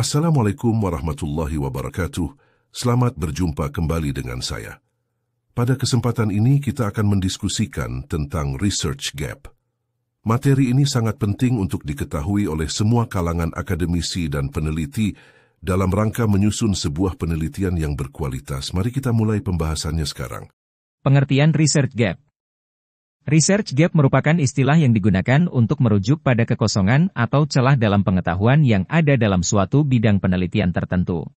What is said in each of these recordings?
Assalamualaikum warahmatullahi wabarakatuh. Selamat berjumpa kembali dengan saya. Pada kesempatan ini kita akan mendiskusikan tentang research gap. Materi ini sangat penting untuk diketahui oleh semua kalangan akademisi dan peneliti dalam rangka menyusun sebuah penelitian yang berkualitas. Mari kita mulai pembahasannya sekarang. Pengertian research gap. Research gap merupakan istilah yang digunakan untuk merujuk pada kekosongan atau celah dalam pengetahuan yang ada dalam suatu bidang penelitian tertentu.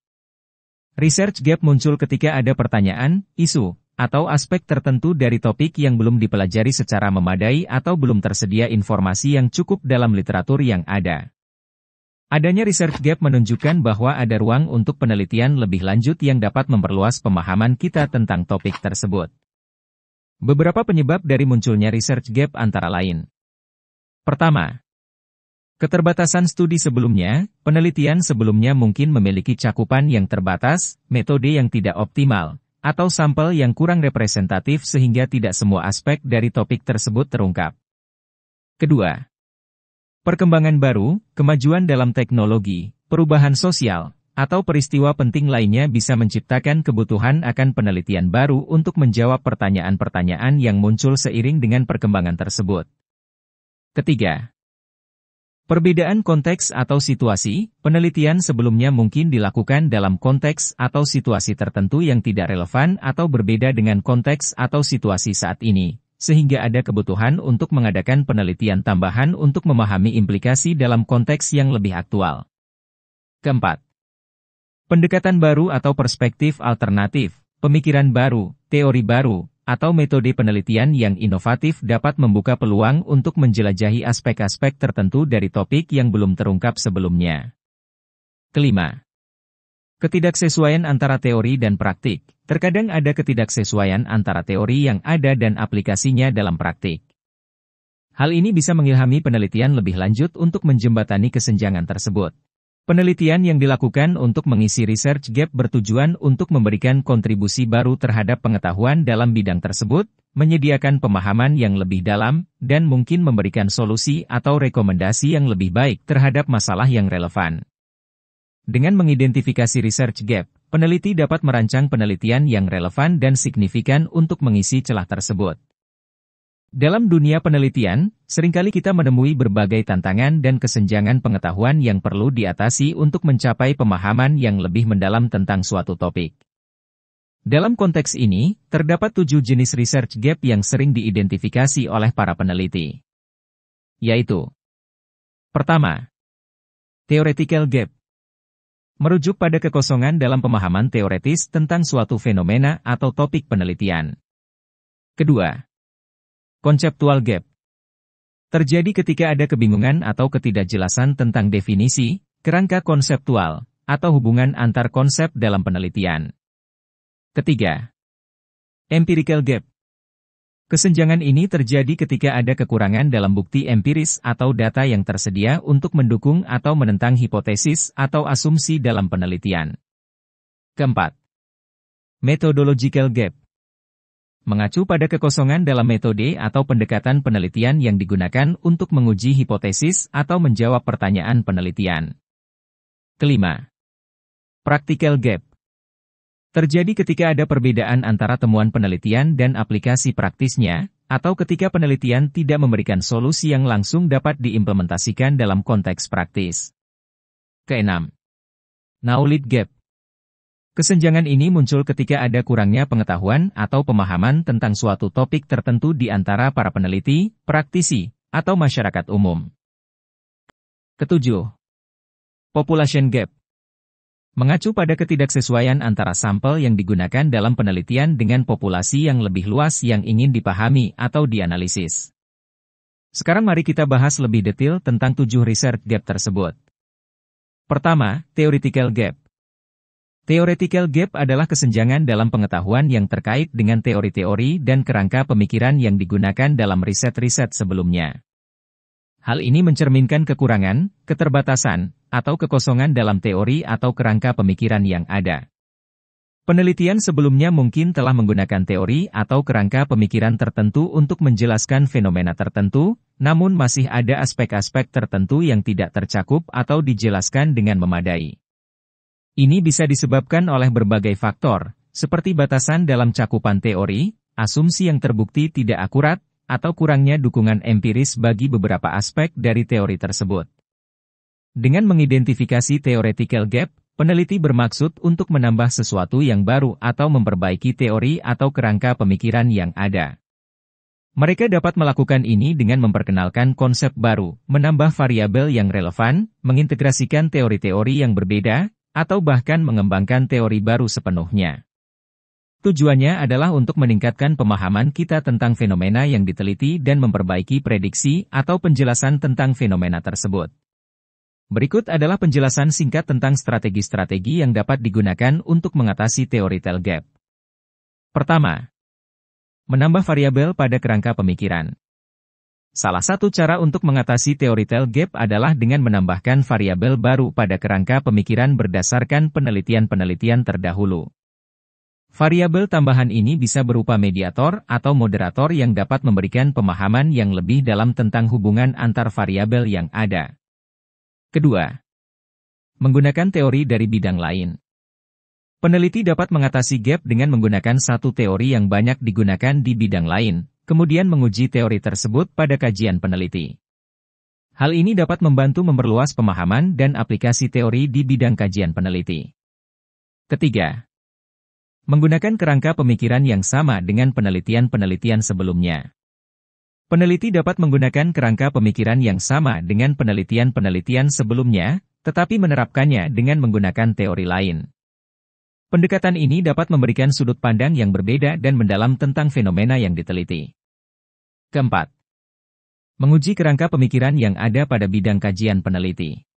Research gap muncul ketika ada pertanyaan, isu, atau aspek tertentu dari topik yang belum dipelajari secara memadai atau belum tersedia informasi yang cukup dalam literatur yang ada. Adanya research gap menunjukkan bahwa ada ruang untuk penelitian lebih lanjut yang dapat memperluas pemahaman kita tentang topik tersebut. Beberapa penyebab dari munculnya research gap antara lain. Pertama, keterbatasan studi sebelumnya. Penelitian sebelumnya mungkin memiliki cakupan yang terbatas, metode yang tidak optimal, atau sampel yang kurang representatif sehingga tidak semua aspek dari topik tersebut terungkap. Kedua, perkembangan baru, kemajuan dalam teknologi, perubahan sosial, atau peristiwa penting lainnya bisa menciptakan kebutuhan akan penelitian baru untuk menjawab pertanyaan-pertanyaan yang muncul seiring dengan perkembangan tersebut. Ketiga, perbedaan konteks atau situasi. Penelitian sebelumnya mungkin dilakukan dalam konteks atau situasi tertentu yang tidak relevan atau berbeda dengan konteks atau situasi saat ini, sehingga ada kebutuhan untuk mengadakan penelitian tambahan untuk memahami implikasi dalam konteks yang lebih aktual. Keempat, pendekatan baru atau perspektif alternatif, pemikiran baru, teori baru, atau metode penelitian yang inovatif dapat membuka peluang untuk menjelajahi aspek-aspek tertentu dari topik yang belum terungkap sebelumnya. Kelima, ketidaksesuaian antara teori dan praktik. Terkadang ada ketidaksesuaian antara teori yang ada dan aplikasinya dalam praktik. Hal ini bisa mengilhami penelitian lebih lanjut untuk menjembatani kesenjangan tersebut. Penelitian yang dilakukan untuk mengisi research gap bertujuan untuk memberikan kontribusi baru terhadap pengetahuan dalam bidang tersebut, menyediakan pemahaman yang lebih dalam, dan mungkin memberikan solusi atau rekomendasi yang lebih baik terhadap masalah yang relevan. Dengan mengidentifikasi research gap, peneliti dapat merancang penelitian yang relevan dan signifikan untuk mengisi celah tersebut. Dalam dunia penelitian, seringkali kita menemui berbagai tantangan dan kesenjangan pengetahuan yang perlu diatasi untuk mencapai pemahaman yang lebih mendalam tentang suatu topik. Dalam konteks ini, terdapat 7 jenis research gap yang sering diidentifikasi oleh para peneliti. Yaitu: pertama, theoretical gap. Merujuk pada kekosongan dalam pemahaman teoretis tentang suatu fenomena atau topik penelitian. Kedua, conceptual gap. Terjadi ketika ada kebingungan atau ketidakjelasan tentang definisi, kerangka konseptual, atau hubungan antar konsep dalam penelitian. Ketiga, empirical gap. Kesenjangan ini terjadi ketika ada kekurangan dalam bukti empiris atau data yang tersedia untuk mendukung atau menentang hipotesis atau asumsi dalam penelitian. Keempat, methodological gap. Mengacu pada kekosongan dalam metode atau pendekatan penelitian yang digunakan untuk menguji hipotesis atau menjawab pertanyaan penelitian. Kelima, practical gap. Terjadi ketika ada perbedaan antara temuan penelitian dan aplikasi praktisnya, atau ketika penelitian tidak memberikan solusi yang langsung dapat diimplementasikan dalam konteks praktis. Keenam, knowledge gap. Kesenjangan ini muncul ketika ada kurangnya pengetahuan atau pemahaman tentang suatu topik tertentu di antara para peneliti, praktisi, atau masyarakat umum. Ketujuh, population gap. Mengacu pada ketidaksesuaian antara sampel yang digunakan dalam penelitian dengan populasi yang lebih luas yang ingin dipahami atau dianalisis. Sekarang mari kita bahas lebih detail tentang 7 research gap tersebut. Pertama, theoretical gap. Theoretical gap adalah kesenjangan dalam pengetahuan yang terkait dengan teori-teori dan kerangka pemikiran yang digunakan dalam riset-riset sebelumnya. Hal ini mencerminkan kekurangan, keterbatasan, atau kekosongan dalam teori atau kerangka pemikiran yang ada. Penelitian sebelumnya mungkin telah menggunakan teori atau kerangka pemikiran tertentu untuk menjelaskan fenomena tertentu, namun masih ada aspek-aspek tertentu yang tidak tercakup atau dijelaskan dengan memadai. Ini bisa disebabkan oleh berbagai faktor, seperti batasan dalam cakupan teori, asumsi yang terbukti tidak akurat, atau kurangnya dukungan empiris bagi beberapa aspek dari teori tersebut. Dengan mengidentifikasi theoretical gap, peneliti bermaksud untuk menambah sesuatu yang baru atau memperbaiki teori atau kerangka pemikiran yang ada. Mereka dapat melakukan ini dengan memperkenalkan konsep baru, menambah variabel yang relevan, mengintegrasikan teori-teori yang berbeda, atau bahkan mengembangkan teori baru sepenuhnya. Tujuannya adalah untuk meningkatkan pemahaman kita tentang fenomena yang diteliti dan memperbaiki prediksi atau penjelasan tentang fenomena tersebut. Berikut adalah penjelasan singkat tentang strategi-strategi yang dapat digunakan untuk mengatasi theoretical gap. Pertama, menambah variabel pada kerangka pemikiran. Salah satu cara untuk mengatasi theoretical gap adalah dengan menambahkan variabel baru pada kerangka pemikiran berdasarkan penelitian-penelitian terdahulu. Variabel tambahan ini bisa berupa mediator atau moderator yang dapat memberikan pemahaman yang lebih dalam tentang hubungan antar variabel yang ada. Kedua, menggunakan teori dari bidang lain. Peneliti dapat mengatasi gap dengan menggunakan satu teori yang banyak digunakan di bidang lain, kemudian menguji teori tersebut pada kajian peneliti. Hal ini dapat membantu memperluas pemahaman dan aplikasi teori di bidang kajian peneliti. Ketiga, menggunakan kerangka pemikiran yang sama dengan penelitian-penelitian sebelumnya. Peneliti dapat menggunakan kerangka pemikiran yang sama dengan penelitian-penelitian sebelumnya, tetapi menerapkannya dengan menggunakan teori lain. Pendekatan ini dapat memberikan sudut pandang yang berbeda dan mendalam tentang fenomena yang diteliti. Keempat, menguji kerangka pemikiran yang ada pada bidang kajian peneliti.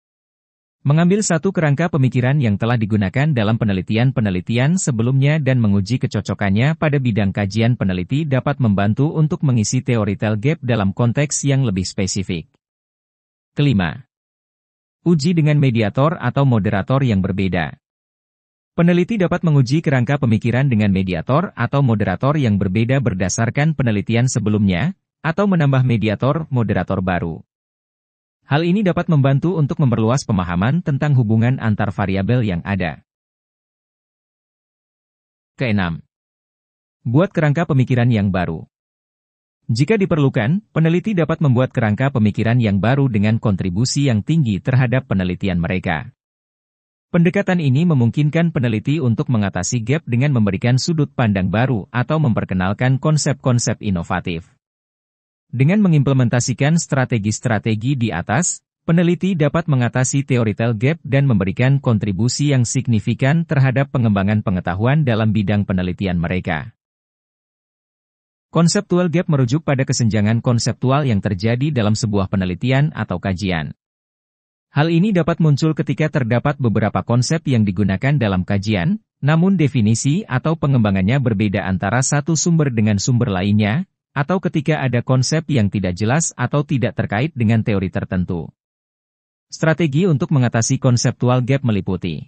Mengambil satu kerangka pemikiran yang telah digunakan dalam penelitian-penelitian sebelumnya dan menguji kecocokannya pada bidang kajian peneliti dapat membantu untuk mengisi theoretical gap dalam konteks yang lebih spesifik. Kelima, uji dengan mediator atau moderator yang berbeda. Peneliti dapat menguji kerangka pemikiran dengan mediator atau moderator yang berbeda berdasarkan penelitian sebelumnya, atau menambah mediator-moderator baru. Hal ini dapat membantu untuk memperluas pemahaman tentang hubungan antar variabel yang ada. Keenam, buat kerangka pemikiran yang baru. Jika diperlukan, peneliti dapat membuat kerangka pemikiran yang baru dengan kontribusi yang tinggi terhadap penelitian mereka. Pendekatan ini memungkinkan peneliti untuk mengatasi gap dengan memberikan sudut pandang baru atau memperkenalkan konsep-konsep inovatif. Dengan mengimplementasikan strategi-strategi di atas, peneliti dapat mengatasi theoretical gap dan memberikan kontribusi yang signifikan terhadap pengembangan pengetahuan dalam bidang penelitian mereka. Conceptual gap merujuk pada kesenjangan konseptual yang terjadi dalam sebuah penelitian atau kajian. Hal ini dapat muncul ketika terdapat beberapa konsep yang digunakan dalam kajian, namun definisi atau pengembangannya berbeda antara satu sumber dengan sumber lainnya, atau ketika ada konsep yang tidak jelas atau tidak terkait dengan teori tertentu. Strategi untuk mengatasi conceptual gap meliputi: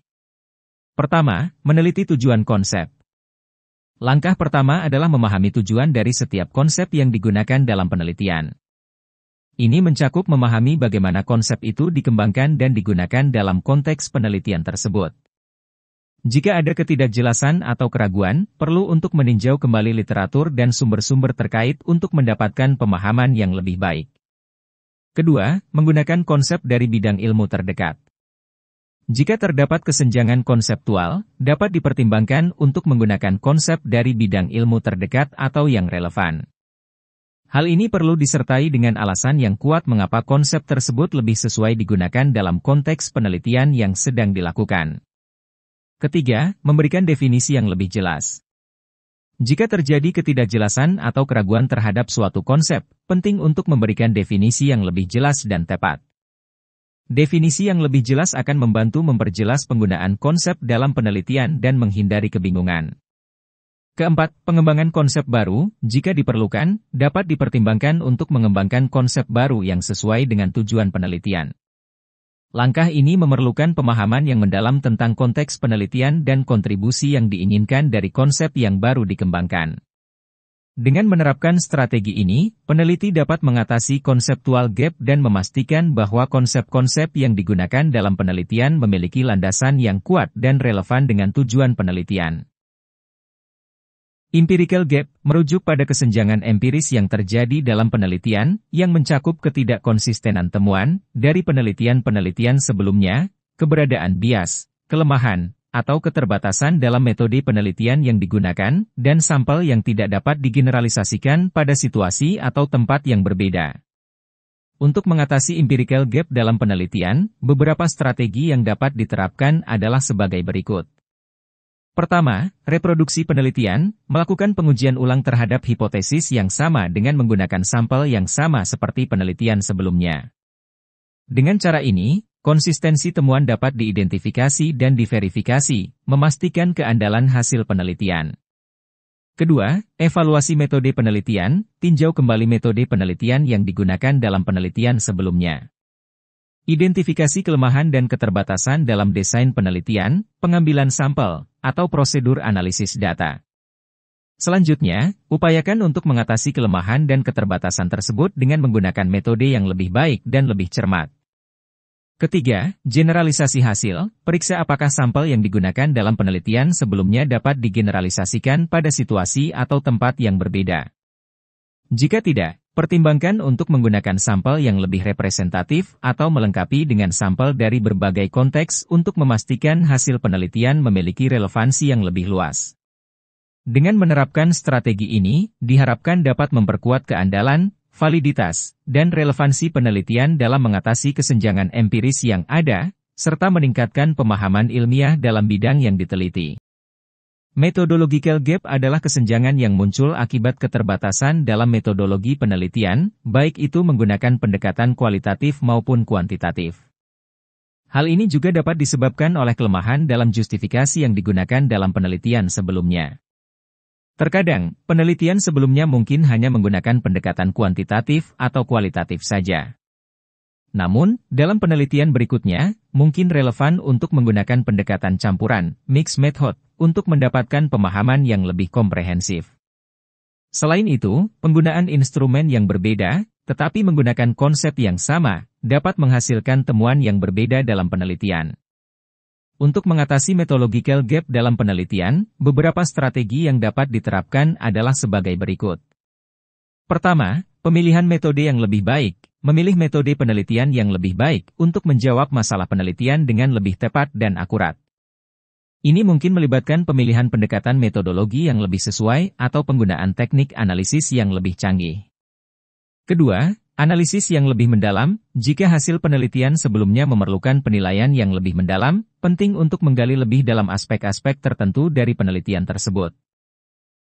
pertama, meneliti tujuan konsep. Langkah pertama adalah memahami tujuan dari setiap konsep yang digunakan dalam penelitian. Ini mencakup memahami bagaimana konsep itu dikembangkan dan digunakan dalam konteks penelitian tersebut. Jika ada ketidakjelasan atau keraguan, perlu untuk meninjau kembali literatur dan sumber-sumber terkait untuk mendapatkan pemahaman yang lebih baik. Kedua, menggunakan konsep dari bidang ilmu terdekat. Jika terdapat kesenjangan konseptual, dapat dipertimbangkan untuk menggunakan konsep dari bidang ilmu terdekat atau yang relevan. Hal ini perlu disertai dengan alasan yang kuat mengapa konsep tersebut lebih sesuai digunakan dalam konteks penelitian yang sedang dilakukan. Ketiga, memberikan definisi yang lebih jelas. Jika terjadi ketidakjelasan atau keraguan terhadap suatu konsep, penting untuk memberikan definisi yang lebih jelas dan tepat. Definisi yang lebih jelas akan membantu memperjelas penggunaan konsep dalam penelitian dan menghindari kebingungan. Keempat, pengembangan konsep baru, jika diperlukan, dapat dipertimbangkan untuk mengembangkan konsep baru yang sesuai dengan tujuan penelitian. Langkah ini memerlukan pemahaman yang mendalam tentang konteks penelitian dan kontribusi yang diinginkan dari konsep yang baru dikembangkan. Dengan menerapkan strategi ini, peneliti dapat mengatasi konseptual gap dan memastikan bahwa konsep-konsep yang digunakan dalam penelitian memiliki landasan yang kuat dan relevan dengan tujuan penelitian. Empirical gap merujuk pada kesenjangan empiris yang terjadi dalam penelitian, yang mencakup ketidakkonsistenan temuan dari penelitian-penelitian sebelumnya, keberadaan bias, kelemahan, atau keterbatasan dalam metode penelitian yang digunakan, dan sampel yang tidak dapat digeneralisasikan pada situasi atau tempat yang berbeda. Untuk mengatasi empirical gap dalam penelitian, beberapa strategi yang dapat diterapkan adalah sebagai berikut. Pertama, reproduksi penelitian, melakukan pengujian ulang terhadap hipotesis yang sama dengan menggunakan sampel yang sama seperti penelitian sebelumnya. Dengan cara ini, konsistensi temuan dapat diidentifikasi dan diverifikasi, memastikan keandalan hasil penelitian. Kedua, evaluasi metode penelitian, tinjau kembali metode penelitian yang digunakan dalam penelitian sebelumnya. Identifikasi kelemahan dan keterbatasan dalam desain penelitian, pengambilan sampel, atau prosedur analisis data. Selanjutnya, upayakan untuk mengatasi kelemahan dan keterbatasan tersebut dengan menggunakan metode yang lebih baik dan lebih cermat. Ketiga, generalisasi hasil, periksa apakah sampel yang digunakan dalam penelitian sebelumnya dapat digeneralisasikan pada situasi atau tempat yang berbeda. Jika tidak, pertimbangkan untuk menggunakan sampel yang lebih representatif atau melengkapi dengan sampel dari berbagai konteks untuk memastikan hasil penelitian memiliki relevansi yang lebih luas. Dengan menerapkan strategi ini, diharapkan dapat memperkuat keandalan, validitas, dan relevansi penelitian dalam mengatasi kesenjangan empiris yang ada, serta meningkatkan pemahaman ilmiah dalam bidang yang diteliti. Methodological gap adalah kesenjangan yang muncul akibat keterbatasan dalam metodologi penelitian, baik itu menggunakan pendekatan kualitatif maupun kuantitatif. Hal ini juga dapat disebabkan oleh kelemahan dalam justifikasi yang digunakan dalam penelitian sebelumnya. Terkadang, penelitian sebelumnya mungkin hanya menggunakan pendekatan kuantitatif atau kualitatif saja. Namun, dalam penelitian berikutnya, mungkin relevan untuk menggunakan pendekatan campuran, mixed method, untuk mendapatkan pemahaman yang lebih komprehensif. Selain itu, penggunaan instrumen yang berbeda, tetapi menggunakan konsep yang sama, dapat menghasilkan temuan yang berbeda dalam penelitian. Untuk mengatasi methodological gap dalam penelitian, beberapa strategi yang dapat diterapkan adalah sebagai berikut. Pertama, pemilihan metode yang lebih baik. Memilih metode penelitian yang lebih baik untuk menjawab masalah penelitian dengan lebih tepat dan akurat. Ini mungkin melibatkan pemilihan pendekatan metodologi yang lebih sesuai atau penggunaan teknik analisis yang lebih canggih. Kedua, analisis yang lebih mendalam. Jika hasil penelitian sebelumnya memerlukan penilaian yang lebih mendalam, penting untuk menggali lebih dalam aspek-aspek tertentu dari penelitian tersebut.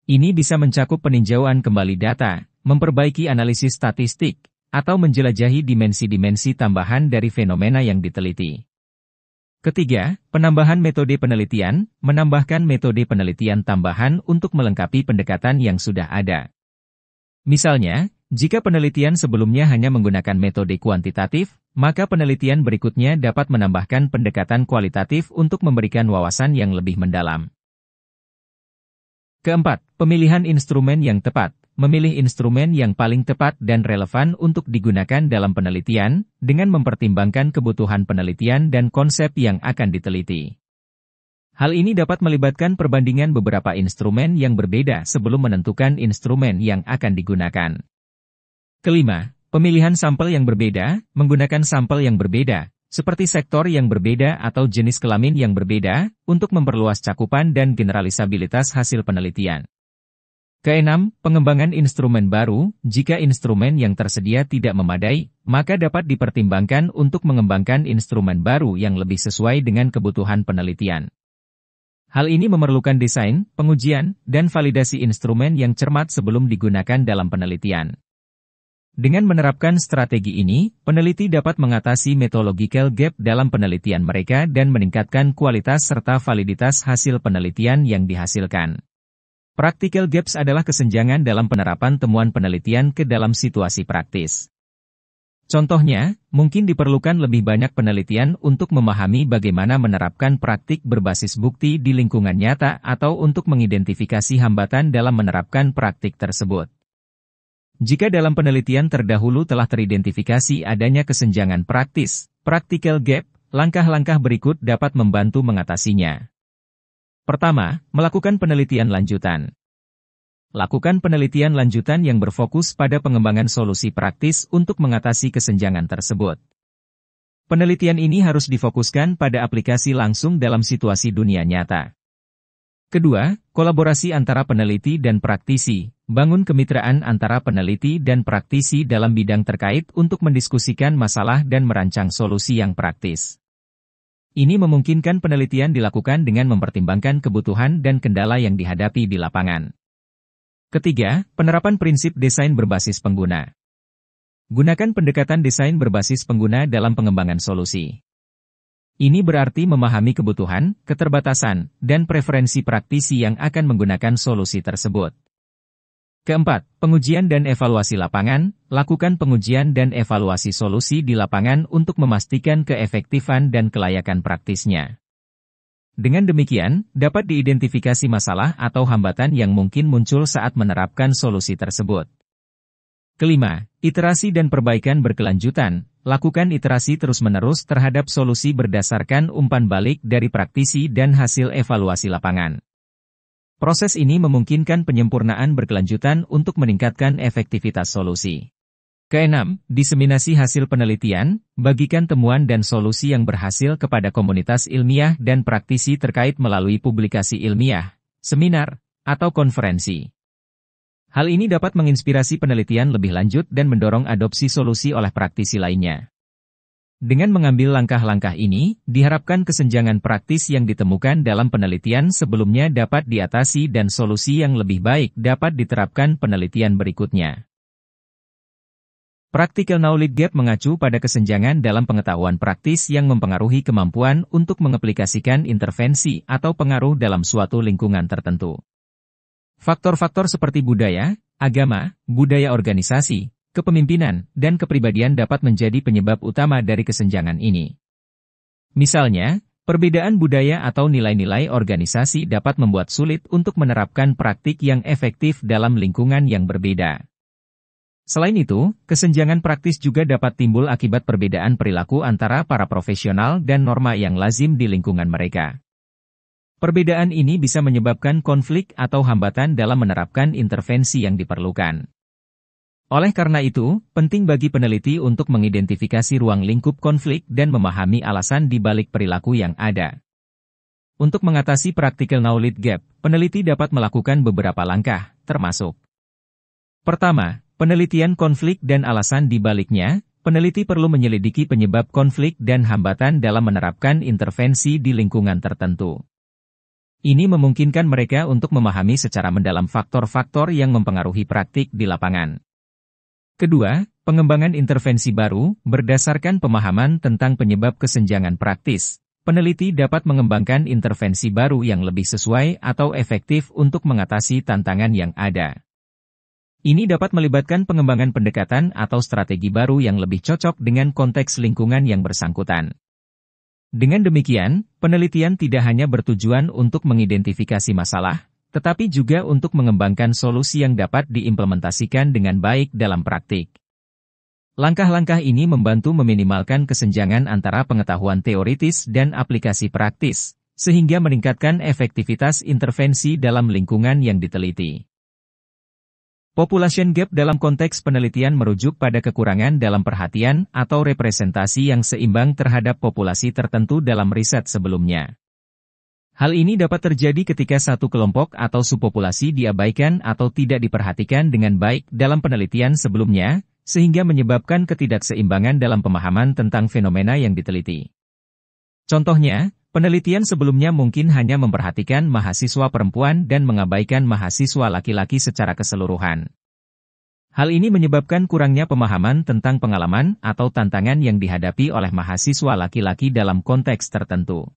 Ini bisa mencakup peninjauan kembali data, memperbaiki analisis statistik, atau menjelajahi dimensi-dimensi tambahan dari fenomena yang diteliti. Ketiga, penambahan metode penelitian, menambahkan metode penelitian tambahan untuk melengkapi pendekatan yang sudah ada. Misalnya, jika penelitian sebelumnya hanya menggunakan metode kuantitatif, maka penelitian berikutnya dapat menambahkan pendekatan kualitatif untuk memberikan wawasan yang lebih mendalam. Keempat, pemilihan instrumen yang tepat. Memilih instrumen yang paling tepat dan relevan untuk digunakan dalam penelitian, dengan mempertimbangkan kebutuhan penelitian dan konsep yang akan diteliti. Hal ini dapat melibatkan perbandingan beberapa instrumen yang berbeda sebelum menentukan instrumen yang akan digunakan. Kelima, pemilihan sampel yang berbeda, menggunakan sampel yang berbeda, seperti sektor yang berbeda atau jenis kelamin yang berbeda, untuk memperluas cakupan dan generalisabilitas hasil penelitian. Keenam, pengembangan instrumen baru. Jika instrumen yang tersedia tidak memadai, maka dapat dipertimbangkan untuk mengembangkan instrumen baru yang lebih sesuai dengan kebutuhan penelitian. Hal ini memerlukan desain, pengujian, dan validasi instrumen yang cermat sebelum digunakan dalam penelitian. Dengan menerapkan strategi ini, peneliti dapat mengatasi methodological gap dalam penelitian mereka dan meningkatkan kualitas serta validitas hasil penelitian yang dihasilkan. Practical gaps adalah kesenjangan dalam penerapan temuan penelitian ke dalam situasi praktis. Contohnya, mungkin diperlukan lebih banyak penelitian untuk memahami bagaimana menerapkan praktik berbasis bukti di lingkungan nyata atau untuk mengidentifikasi hambatan dalam menerapkan praktik tersebut. Jika dalam penelitian terdahulu telah teridentifikasi adanya kesenjangan praktis, practical gap, langkah-langkah berikut dapat membantu mengatasinya. Pertama, melakukan penelitian lanjutan. Lakukan penelitian lanjutan yang berfokus pada pengembangan solusi praktis untuk mengatasi kesenjangan tersebut. Penelitian ini harus difokuskan pada aplikasi langsung dalam situasi dunia nyata. Kedua, kolaborasi antara peneliti dan praktisi. Bangun kemitraan antara peneliti dan praktisi dalam bidang terkait untuk mendiskusikan masalah dan merancang solusi yang praktis. Ini memungkinkan penelitian dilakukan dengan mempertimbangkan kebutuhan dan kendala yang dihadapi di lapangan. Ketiga, penerapan prinsip desain berbasis pengguna. Gunakan pendekatan desain berbasis pengguna dalam pengembangan solusi. Ini berarti memahami kebutuhan, keterbatasan, dan preferensi praktisi yang akan menggunakan solusi tersebut. Keempat, pengujian dan evaluasi lapangan. Lakukan pengujian dan evaluasi solusi di lapangan untuk memastikan keefektifan dan kelayakan praktisnya. Dengan demikian, dapat diidentifikasi masalah atau hambatan yang mungkin muncul saat menerapkan solusi tersebut. Kelima, iterasi dan perbaikan berkelanjutan. Lakukan iterasi terus-menerus terhadap solusi berdasarkan umpan balik dari praktisi dan hasil evaluasi lapangan. Proses ini memungkinkan penyempurnaan berkelanjutan untuk meningkatkan efektivitas solusi. Keenam, diseminasi hasil penelitian, bagikan temuan dan solusi yang berhasil kepada komunitas ilmiah dan praktisi terkait melalui publikasi ilmiah, seminar, atau konferensi. Hal ini dapat menginspirasi penelitian lebih lanjut dan mendorong adopsi solusi oleh praktisi lainnya. Dengan mengambil langkah-langkah ini, diharapkan kesenjangan praktis yang ditemukan dalam penelitian sebelumnya dapat diatasi dan solusi yang lebih baik dapat diterapkan penelitian berikutnya. Practical knowledge gap mengacu pada kesenjangan dalam pengetahuan praktis yang mempengaruhi kemampuan untuk mengaplikasikan intervensi atau pengaruh dalam suatu lingkungan tertentu. Faktor-faktor seperti budaya, agama, budaya organisasi, kepemimpinan, dan kepribadian dapat menjadi penyebab utama dari kesenjangan ini. Misalnya, perbedaan budaya atau nilai-nilai organisasi dapat membuat sulit untuk menerapkan praktik yang efektif dalam lingkungan yang berbeda. Selain itu, kesenjangan praktis juga dapat timbul akibat perbedaan perilaku antara para profesional dan norma yang lazim di lingkungan mereka. Perbedaan ini bisa menyebabkan konflik atau hambatan dalam menerapkan intervensi yang diperlukan. Oleh karena itu, penting bagi peneliti untuk mengidentifikasi ruang lingkup konflik dan memahami alasan di balik perilaku yang ada. Untuk mengatasi practical knowledge gap, peneliti dapat melakukan beberapa langkah, termasuk: pertama, penelitian konflik dan alasan di baliknya. Peneliti perlu menyelidiki penyebab konflik dan hambatan dalam menerapkan intervensi di lingkungan tertentu. Ini memungkinkan mereka untuk memahami secara mendalam faktor-faktor yang mempengaruhi praktik di lapangan. Kedua, pengembangan intervensi baru. Berdasarkan pemahaman tentang penyebab kesenjangan praktis, peneliti dapat mengembangkan intervensi baru yang lebih sesuai atau efektif untuk mengatasi tantangan yang ada. Ini dapat melibatkan pengembangan pendekatan atau strategi baru yang lebih cocok dengan konteks lingkungan yang bersangkutan. Dengan demikian, penelitian tidak hanya bertujuan untuk mengidentifikasi masalah, tetapi juga untuk mengembangkan solusi yang dapat diimplementasikan dengan baik dalam praktik. Langkah-langkah ini membantu meminimalkan kesenjangan antara pengetahuan teoritis dan aplikasi praktis, sehingga meningkatkan efektivitas intervensi dalam lingkungan yang diteliti. Population gap dalam konteks penelitian merujuk pada kekurangan dalam perhatian atau representasi yang seimbang terhadap populasi tertentu dalam riset sebelumnya. Hal ini dapat terjadi ketika satu kelompok atau subpopulasi diabaikan atau tidak diperhatikan dengan baik dalam penelitian sebelumnya, sehingga menyebabkan ketidakseimbangan dalam pemahaman tentang fenomena yang diteliti. Contohnya, penelitian sebelumnya mungkin hanya memperhatikan mahasiswa perempuan dan mengabaikan mahasiswa laki-laki secara keseluruhan. Hal ini menyebabkan kurangnya pemahaman tentang pengalaman atau tantangan yang dihadapi oleh mahasiswa laki-laki dalam konteks tertentu.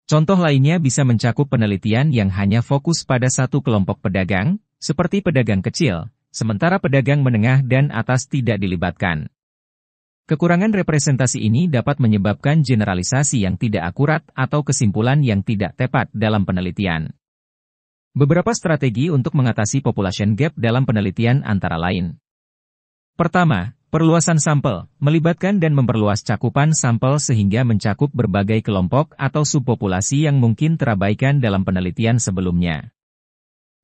Contoh lainnya bisa mencakup penelitian yang hanya fokus pada satu kelompok pedagang, seperti pedagang kecil, sementara pedagang menengah dan atas tidak dilibatkan. Kekurangan representasi ini dapat menyebabkan generalisasi yang tidak akurat atau kesimpulan yang tidak tepat dalam penelitian. Beberapa strategi untuk mengatasi population gap dalam penelitian antara lain. Pertama, perluasan sampel, melibatkan dan memperluas cakupan sampel sehingga mencakup berbagai kelompok atau subpopulasi yang mungkin terabaikan dalam penelitian sebelumnya.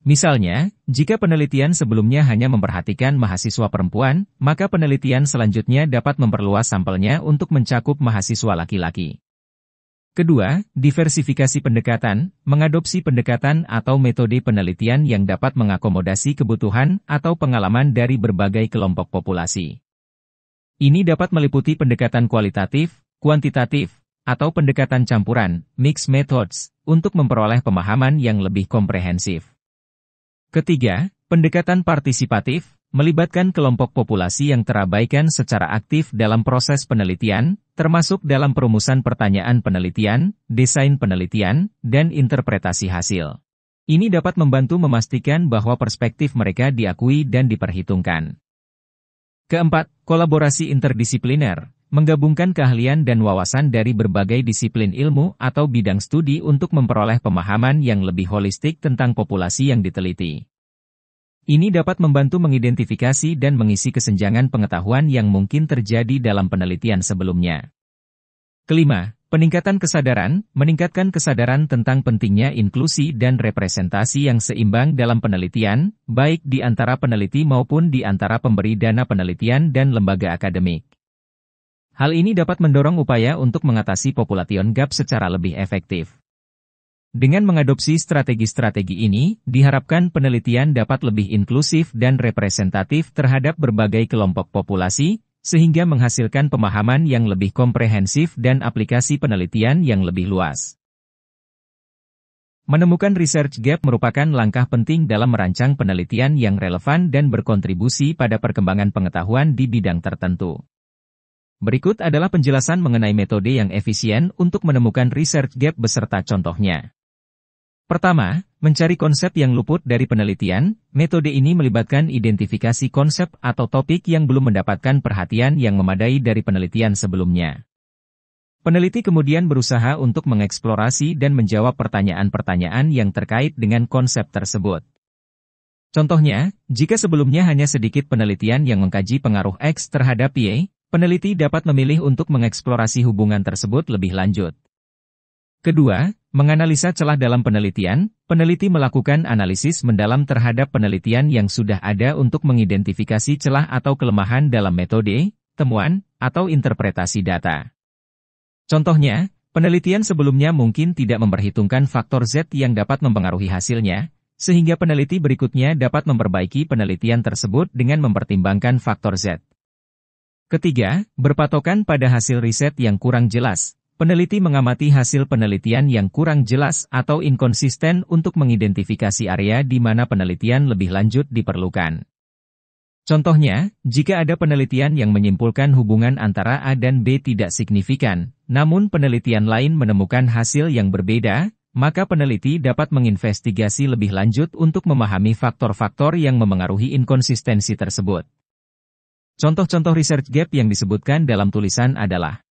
Misalnya, jika penelitian sebelumnya hanya memperhatikan mahasiswa perempuan, maka penelitian selanjutnya dapat memperluas sampelnya untuk mencakup mahasiswa laki-laki. Kedua, diversifikasi pendekatan, mengadopsi pendekatan atau metode penelitian yang dapat mengakomodasi kebutuhan atau pengalaman dari berbagai kelompok populasi. Ini dapat meliputi pendekatan kualitatif, kuantitatif, atau pendekatan campuran, mixed methods, untuk memperoleh pemahaman yang lebih komprehensif. Ketiga, pendekatan partisipatif, melibatkan kelompok populasi yang terabaikan secara aktif dalam proses penelitian, termasuk dalam perumusan pertanyaan penelitian, desain penelitian, dan interpretasi hasil. Ini dapat membantu memastikan bahwa perspektif mereka diakui dan diperhitungkan. Keempat, kolaborasi interdisipliner, menggabungkan keahlian dan wawasan dari berbagai disiplin ilmu atau bidang studi untuk memperoleh pemahaman yang lebih holistik tentang populasi yang diteliti. Ini dapat membantu mengidentifikasi dan mengisi kesenjangan pengetahuan yang mungkin terjadi dalam penelitian sebelumnya. Kelima, peningkatan kesadaran, meningkatkan kesadaran tentang pentingnya inklusi dan representasi yang seimbang dalam penelitian, baik di antara peneliti maupun di antara pemberi dana penelitian dan lembaga akademik. Hal ini dapat mendorong upaya untuk mengatasi population gap secara lebih efektif. Dengan mengadopsi strategi-strategi ini, diharapkan penelitian dapat lebih inklusif dan representatif terhadap berbagai kelompok populasi, sehingga menghasilkan pemahaman yang lebih komprehensif dan aplikasi penelitian yang lebih luas. Menemukan research gap merupakan langkah penting dalam merancang penelitian yang relevan dan berkontribusi pada perkembangan pengetahuan di bidang tertentu. Berikut adalah penjelasan mengenai metode yang efisien untuk menemukan research gap beserta contohnya. Pertama, mencari konsep yang luput dari penelitian. Metode ini melibatkan identifikasi konsep atau topik yang belum mendapatkan perhatian yang memadai dari penelitian sebelumnya. Peneliti kemudian berusaha untuk mengeksplorasi dan menjawab pertanyaan-pertanyaan yang terkait dengan konsep tersebut. Contohnya, jika sebelumnya hanya sedikit penelitian yang mengkaji pengaruh X terhadap Y, peneliti dapat memilih untuk mengeksplorasi hubungan tersebut lebih lanjut. Kedua, menganalisa celah dalam penelitian. Peneliti melakukan analisis mendalam terhadap penelitian yang sudah ada untuk mengidentifikasi celah atau kelemahan dalam metode, temuan, atau interpretasi data. Contohnya, penelitian sebelumnya mungkin tidak memperhitungkan faktor Z yang dapat mempengaruhi hasilnya, sehingga peneliti berikutnya dapat memperbaiki penelitian tersebut dengan mempertimbangkan faktor Z. Ketiga, berpatokan pada hasil riset yang kurang jelas. Peneliti mengamati hasil penelitian yang kurang jelas atau inkonsisten untuk mengidentifikasi area di mana penelitian lebih lanjut diperlukan. Contohnya, jika ada penelitian yang menyimpulkan hubungan antara A dan B tidak signifikan, namun penelitian lain menemukan hasil yang berbeda, maka peneliti dapat menginvestigasi lebih lanjut untuk memahami faktor-faktor yang memengaruhi inkonsistensi tersebut. Contoh-contoh research gap yang disebutkan dalam tulisan adalah: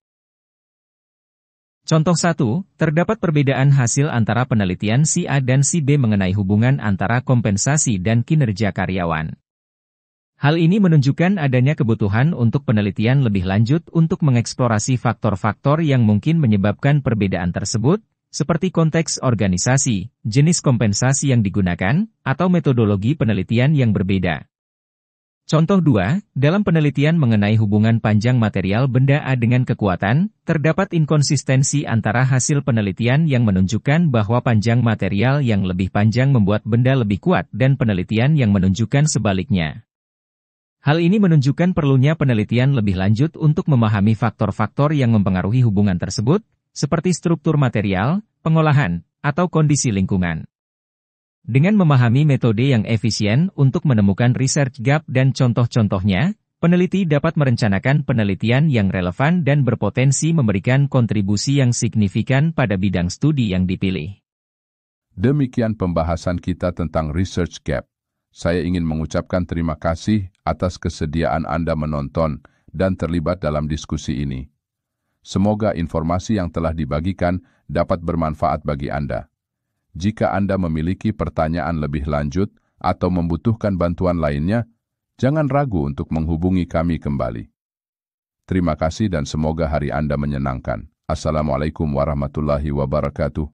Contoh 1, terdapat perbedaan hasil antara penelitian si A dan si B mengenai hubungan antara kompensasi dan kinerja karyawan. Hal ini menunjukkan adanya kebutuhan untuk penelitian lebih lanjut untuk mengeksplorasi faktor-faktor yang mungkin menyebabkan perbedaan tersebut, seperti konteks organisasi, jenis kompensasi yang digunakan, atau metodologi penelitian yang berbeda. Contoh 2, dalam penelitian mengenai hubungan panjang material benda A dengan kekuatan, terdapat inkonsistensi antara hasil penelitian yang menunjukkan bahwa panjang material yang lebih panjang membuat benda lebih kuat dan penelitian yang menunjukkan sebaliknya. Hal ini menunjukkan perlunya penelitian lebih lanjut untuk memahami faktor-faktor yang mempengaruhi hubungan tersebut, seperti struktur material, pengolahan, atau kondisi lingkungan. Dengan memahami metode yang efisien untuk menemukan research gap dan contoh-contohnya, peneliti dapat merencanakan penelitian yang relevan dan berpotensi memberikan kontribusi yang signifikan pada bidang studi yang dipilih. Demikian pembahasan kita tentang research gap. Saya ingin mengucapkan terima kasih atas kesediaan Anda menonton dan terlibat dalam diskusi ini. Semoga informasi yang telah dibagikan dapat bermanfaat bagi Anda. Jika Anda memiliki pertanyaan lebih lanjut atau membutuhkan bantuan lainnya, jangan ragu untuk menghubungi kami kembali. Terima kasih dan semoga hari Anda menyenangkan. Assalamualaikum warahmatullahi wabarakatuh.